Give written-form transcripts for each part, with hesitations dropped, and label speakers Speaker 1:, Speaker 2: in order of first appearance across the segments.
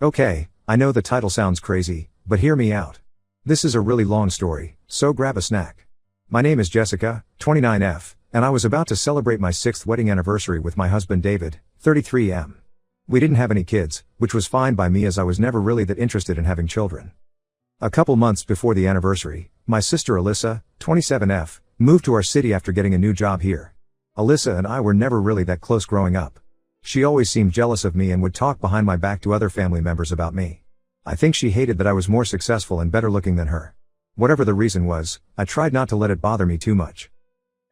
Speaker 1: Okay, I know the title sounds crazy, but hear me out. This is a really long story, so grab a snack. My name is Jessica, 29F, and I was about to celebrate my 6th wedding anniversary with my husband David, 33M. We didn't have any kids, which was fine by me as I was never really that interested in having children. A couple months before the anniversary, my sister Alyssa, 27F, moved to our city after getting a new job here. Alyssa and I were never really that close growing up. She always seemed jealous of me and would talk behind my back to other family members about me. I think she hated that I was more successful and better looking than her. Whatever the reason was, I tried not to let it bother me too much.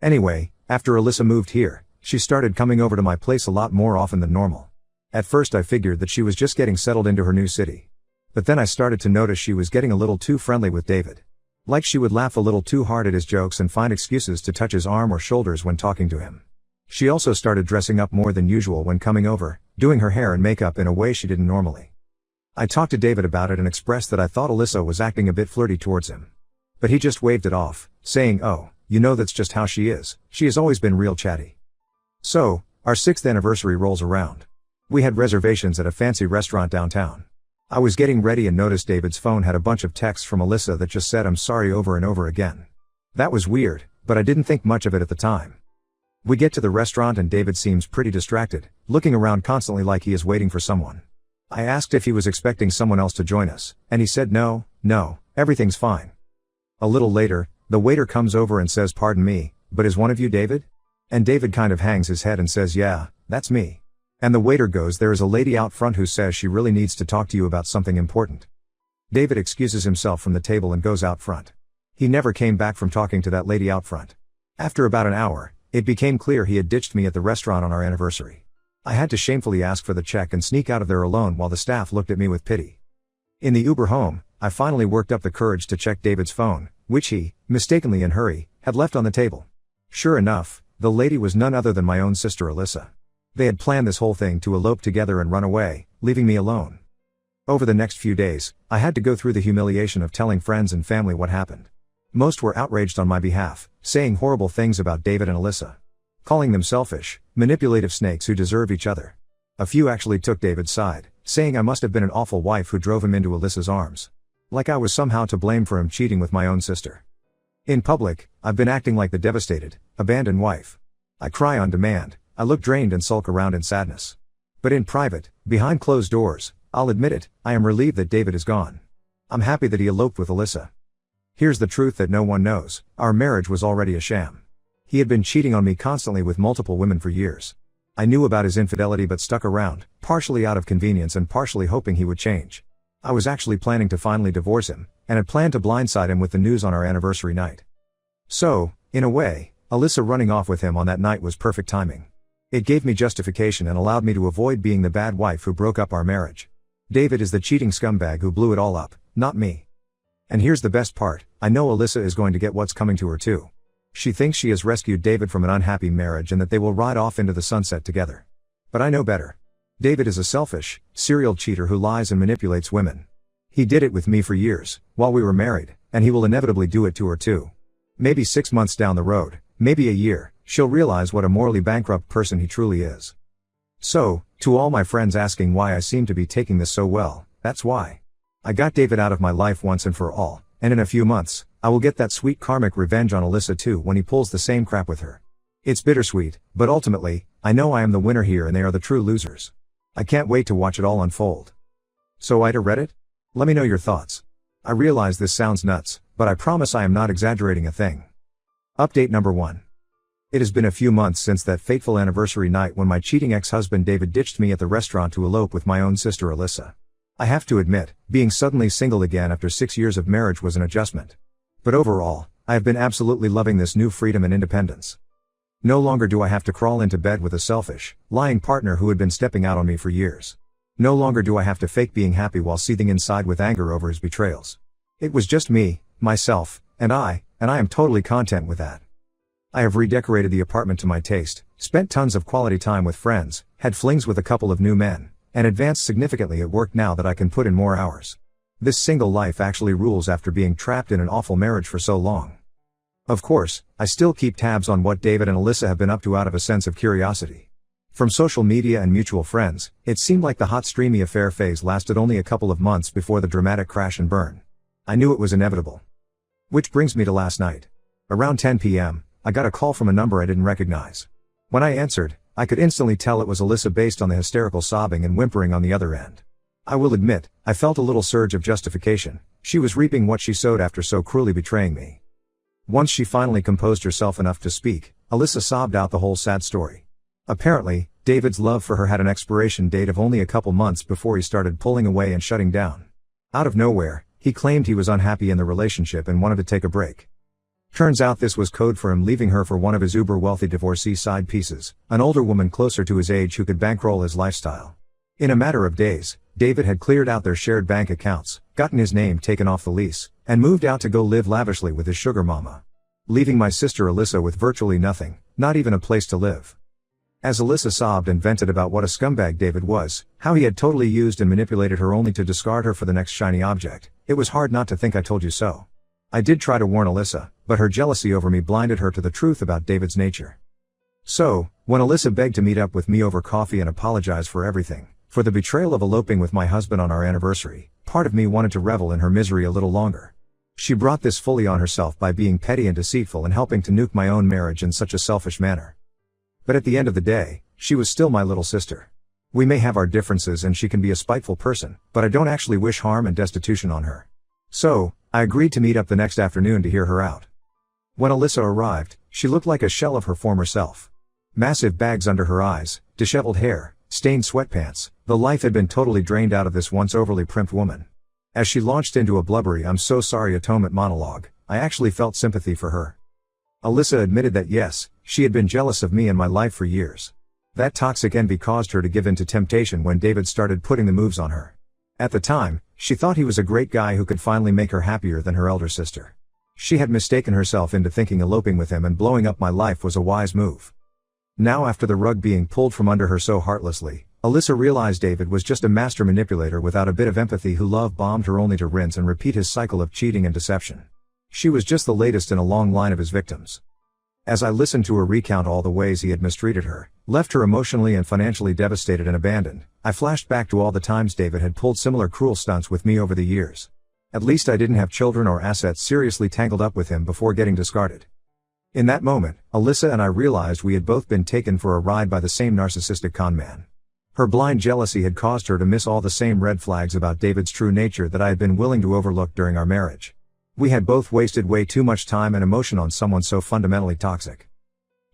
Speaker 1: Anyway, after Alyssa moved here, she started coming over to my place a lot more often than normal. At first I figured that she was just getting settled into her new city. But then I started to notice she was getting a little too friendly with David. Like she would laugh a little too hard at his jokes and find excuses to touch his arm or shoulders when talking to him. She also started dressing up more than usual when coming over, doing her hair and makeup in a way she didn't normally. I talked to David about it and expressed that I thought Alyssa was acting a bit flirty towards him. But he just waved it off, saying, "Oh, you know that's just how she is. She has always been real chatty." So, our 6th anniversary rolls around. We had reservations at a fancy restaurant downtown. I was getting ready and noticed David's phone had a bunch of texts from Alyssa that just said "I'm sorry" over and over again. That was weird, but I didn't think much of it at the time. We get to the restaurant and David seems pretty distracted, looking around constantly like he is waiting for someone. I asked if he was expecting someone else to join us, and he said no, everything's fine. A little later, the waiter comes over and says, "Pardon me, but is one of you David?" And David kind of hangs his head and says, "Yeah, that's me." And the waiter goes, "There is a lady out front who says she really needs to talk to you about something important." David excuses himself from the table and goes out front. He never came back from talking to that lady out front. After about an hour, it became clear he had ditched me at the restaurant on our anniversary. I had to shamefully ask for the check and sneak out of there alone while the staff looked at me with pity. In the Uber home, I finally worked up the courage to check David's phone, which he, mistakenly in hurry, had left on the table. Sure enough, the lady was none other than my own sister Alyssa. They had planned this whole thing to elope together and run away, leaving me alone. Over the next few days, I had to go through the humiliation of telling friends and family what happened. Most were outraged on my behalf, saying horrible things about David and Alyssa. Calling them selfish, manipulative snakes who deserve each other. A few actually took David's side, saying I must have been an awful wife who drove him into Alyssa's arms. Like I was somehow to blame for him cheating with my own sister. In public, I've been acting like the devastated, abandoned wife. I cry on demand, I look drained and sulk around in sadness. But in private, behind closed doors, I'll admit it, I am relieved that David is gone. I'm happy that he eloped with Alyssa. Here's the truth that no one knows, our marriage was already a sham. He had been cheating on me constantly with multiple women for years. I knew about his infidelity but stuck around, partially out of convenience and partially hoping he would change. I was actually planning to finally divorce him, and had planned to blindside him with the news on our anniversary night. So, in a way, Alyssa running off with him on that night was perfect timing. It gave me justification and allowed me to avoid being the bad wife who broke up our marriage. David is the cheating scumbag who blew it all up, not me. And here's the best part, I know Alyssa is going to get what's coming to her too. She thinks she has rescued David from an unhappy marriage and that they will ride off into the sunset together. But I know better. David is a selfish, serial cheater who lies and manipulates women. He did it with me for years, while we were married, and he will inevitably do it to her too. Maybe 6 months down the road, maybe a year, she'll realize what a morally bankrupt person he truly is. So, to all my friends asking why I seem to be taking this so well, that's why. I got David out of my life once and for all, and in a few months, I will get that sweet karmic revenge on Alyssa too when he pulls the same crap with her. It's bittersweet, but ultimately, I know I am the winner here and they are the true losers. I can't wait to watch it all unfold. So to Reddit? Let me know your thoughts. I realize this sounds nuts, but I promise I am not exaggerating a thing. Update number 1. It has been a few months since that fateful anniversary night when my cheating ex-husband David ditched me at the restaurant to elope with my own sister Alyssa. I have to admit, being suddenly single again after 6 years of marriage was an adjustment. But overall, I have been absolutely loving this new freedom and independence. No longer do I have to crawl into bed with a selfish, lying partner who had been stepping out on me for years. No longer do I have to fake being happy while seething inside with anger over his betrayals. It was just me, myself, and I am totally content with that. I have redecorated the apartment to my taste, spent tons of quality time with friends, had flings with a couple of new men, and advanced significantly at work now that I can put in more hours. This single life actually rules after being trapped in an awful marriage for so long. Of course, I still keep tabs on what David and Alyssa have been up to out of a sense of curiosity. From social media and mutual friends, it seemed like the hot streamy affair phase lasted only a couple of months before the dramatic crash and burn. I knew it was inevitable. Which brings me to last night. Around 10 p.m., I got a call from a number I didn't recognize. When I answered, I could instantly tell it was Alyssa based on the hysterical sobbing and whimpering on the other end. I will admit, I felt a little surge of justification. She was reaping what she sowed after so cruelly betraying me. Once she finally composed herself enough to speak, Alyssa sobbed out the whole sad story. Apparently, David's love for her had an expiration date of only a couple months before he started pulling away and shutting down. Out of nowhere, he claimed he was unhappy in the relationship and wanted to take a break. Turns out this was code for him leaving her for one of his uber-wealthy divorcee side pieces, an older woman closer to his age who could bankroll his lifestyle. In a matter of days, David had cleared out their shared bank accounts, gotten his name taken off the lease, and moved out to go live lavishly with his sugar mama. Leaving my sister Alyssa with virtually nothing, not even a place to live. As Alyssa sobbed and vented about what a scumbag David was, how he had totally used and manipulated her only to discard her for the next shiny object, it was hard not to think I told you so. I did try to warn Alyssa, but her jealousy over me blinded her to the truth about David's nature. So, when Alyssa begged to meet up with me over coffee and apologize for everything, for the betrayal of eloping with my husband on our anniversary, part of me wanted to revel in her misery a little longer. She brought this fully on herself by being petty and deceitful and helping to nuke my own marriage in such a selfish manner. But at the end of the day, she was still my little sister. We may have our differences and she can be a spiteful person, but I don't actually wish harm and destitution on her. So, I agreed to meet up the next afternoon to hear her out. When Alyssa arrived, she looked like a shell of her former self. Massive bags under her eyes, disheveled hair, stained sweatpants, the life had been totally drained out of this once overly primped woman. As she launched into a blubbery "I'm so sorry" atonement monologue, I actually felt sympathy for her. Alyssa admitted that yes, she had been jealous of me and my life for years. That toxic envy caused her to give in to temptation when David started putting the moves on her. At the time, she thought he was a great guy who could finally make her happier than her elder sister. She had mistaken herself into thinking eloping with him and blowing up my life was a wise move. Now, after the rug being pulled from under her so heartlessly, Alyssa realized David was just a master manipulator without a bit of empathy who love-bombed her only to rinse and repeat his cycle of cheating and deception. She was just the latest in a long line of his victims. As I listened to her recount all the ways he had mistreated her, left her emotionally and financially devastated and abandoned, I flashed back to all the times David had pulled similar cruel stunts with me over the years. At least I didn't have children or assets seriously tangled up with him before getting discarded. In that moment, Alyssa and I realized we had both been taken for a ride by the same narcissistic con man. Her blind jealousy had caused her to miss all the same red flags about David's true nature that I had been willing to overlook during our marriage. We had both wasted way too much time and emotion on someone so fundamentally toxic.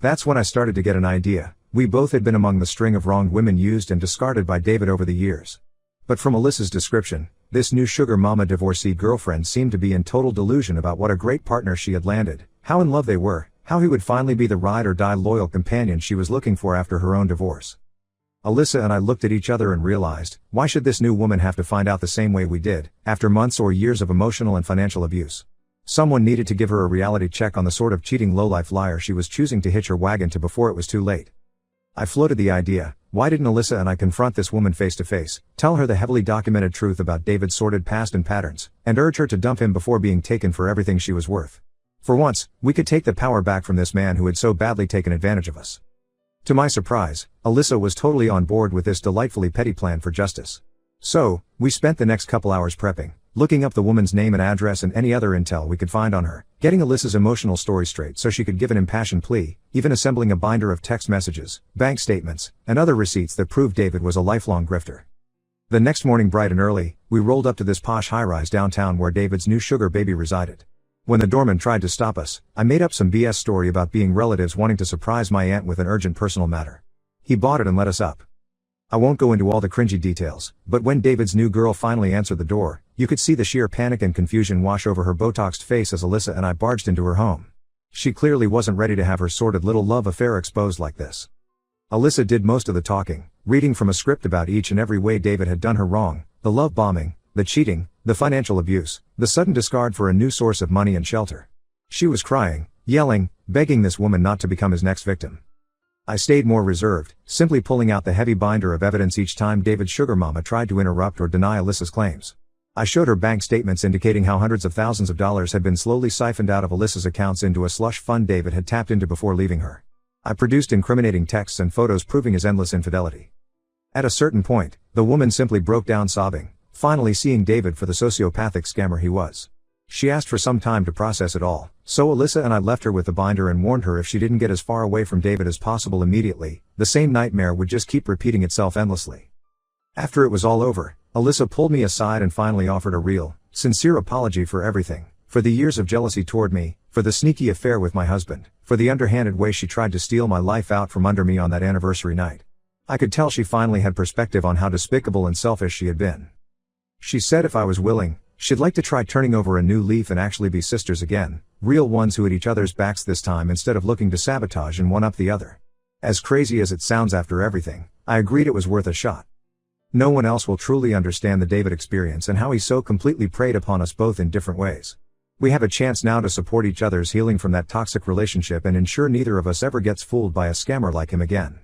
Speaker 1: That's when I started to get an idea. We both had been among the string of wronged women used and discarded by David over the years. But from Alyssa's description, this new sugar mama divorcee girlfriend seemed to be in total delusion about what a great partner she had landed, how in love they were, how he would finally be the ride or die loyal companion she was looking for after her own divorce. Alyssa and I looked at each other and realized, why should this new woman have to find out the same way we did, after months or years of emotional and financial abuse? Someone needed to give her a reality check on the sort of cheating lowlife liar she was choosing to hitch her wagon to before it was too late. I floated the idea, why didn't Alyssa and I confront this woman face to face, tell her the heavily documented truth about David's sordid past and patterns, and urge her to dump him before being taken for everything she was worth? For once, we could take the power back from this man who had so badly taken advantage of us. To my surprise, Alyssa was totally on board with this delightfully petty plan for justice. So, we spent the next couple hours prepping, looking up the woman's name and address and any other intel we could find on her, getting Alyssa's emotional story straight so she could give an impassioned plea, even assembling a binder of text messages, bank statements, and other receipts that proved David was a lifelong grifter. The next morning bright and early, we rolled up to this posh high-rise downtown where David's new sugar baby resided. When the doorman tried to stop us, I made up some BS story about being relatives wanting to surprise my aunt with an urgent personal matter. He bought it and let us up. I won't go into all the cringy details, but when David's new girl finally answered the door, you could see the sheer panic and confusion wash over her Botoxed face as Alyssa and I barged into her home. She clearly wasn't ready to have her sordid little love affair exposed like this. Alyssa did most of the talking, reading from a script about each and every way David had done her wrong, the love bombing, the cheating, the financial abuse, the sudden discard for a new source of money and shelter. She was crying, yelling, begging this woman not to become his next victim. I stayed more reserved, simply pulling out the heavy binder of evidence each time David's sugar mama tried to interrupt or deny Alyssa's claims. I showed her bank statements indicating how hundreds of thousands of dollars had been slowly siphoned out of Alyssa's accounts into a slush fund David had tapped into before leaving her. I produced incriminating texts and photos proving his endless infidelity. At a certain point, the woman simply broke down sobbing, finally seeing David for the sociopathic scammer he was. She asked for some time to process it all, so Alyssa and I left her with the binder and warned her if she didn't get as far away from David as possible immediately, the same nightmare would just keep repeating itself endlessly. After it was all over, Alyssa pulled me aside and finally offered a real, sincere apology for everything, for the years of jealousy toward me, for the sneaky affair with my husband, for the underhanded way she tried to steal my life out from under me on that anniversary night. I could tell she finally had perspective on how despicable and selfish she had been. She said if I was willing, she'd like to try turning over a new leaf and actually be sisters again, real ones who had each other's backs this time instead of looking to sabotage and one up the other. As crazy as it sounds after everything, I agreed it was worth a shot. No one else will truly understand the David experience and how he so completely preyed upon us both in different ways. We have a chance now to support each other's healing from that toxic relationship and ensure neither of us ever gets fooled by a scammer like him again.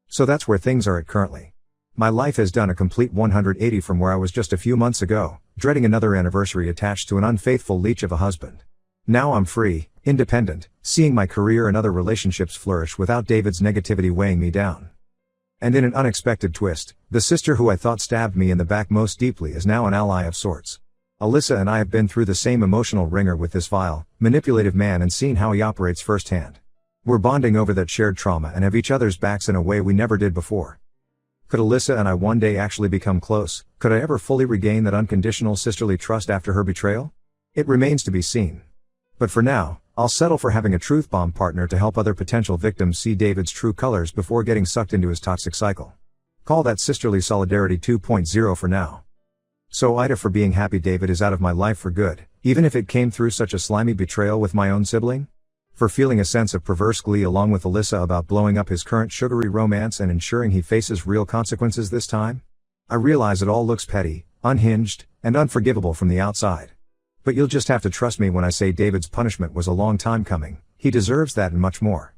Speaker 1: So that's where things are at currently. My life has done a complete 180 from where I was just a few months ago, dreading another anniversary attached to an unfaithful leech of a husband. Now I'm free, independent, seeing my career and other relationships flourish without David's negativity weighing me down. And in an unexpected twist, the sister who I thought stabbed me in the back most deeply is now an ally of sorts. Alyssa and I have been through the same emotional ringer with this vile, manipulative man and seen how he operates firsthand. We're bonding over that shared trauma and have each other's backs in a way we never did before. Could Alyssa and I one day actually become close? Could I ever fully regain that unconditional sisterly trust after her betrayal? It remains to be seen. But for now, I'll settle for having a truth bomb partner to help other potential victims see David's true colors before getting sucked into his toxic cycle. Call that sisterly solidarity 2.0 for now. So Ida, for being happy David is out of my life for good, even if it came through such a slimy betrayal with my own sibling? For feeling a sense of perverse glee along with Alyssa about blowing up his current sugary romance and ensuring he faces real consequences this time? I realize it all looks petty, unhinged, and unforgivable from the outside. But you'll just have to trust me when I say David's punishment was a long time coming. He deserves that and much more.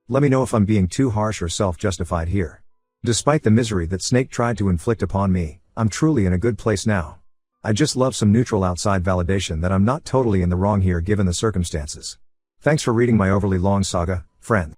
Speaker 1: Let me know if I'm being too harsh or self-justified here. Despite the misery that Snake tried to inflict upon me, I'm truly in a good place now. I just love some neutral outside validation that I'm not totally in the wrong here given the circumstances. Thanks for reading my overly long saga, friend.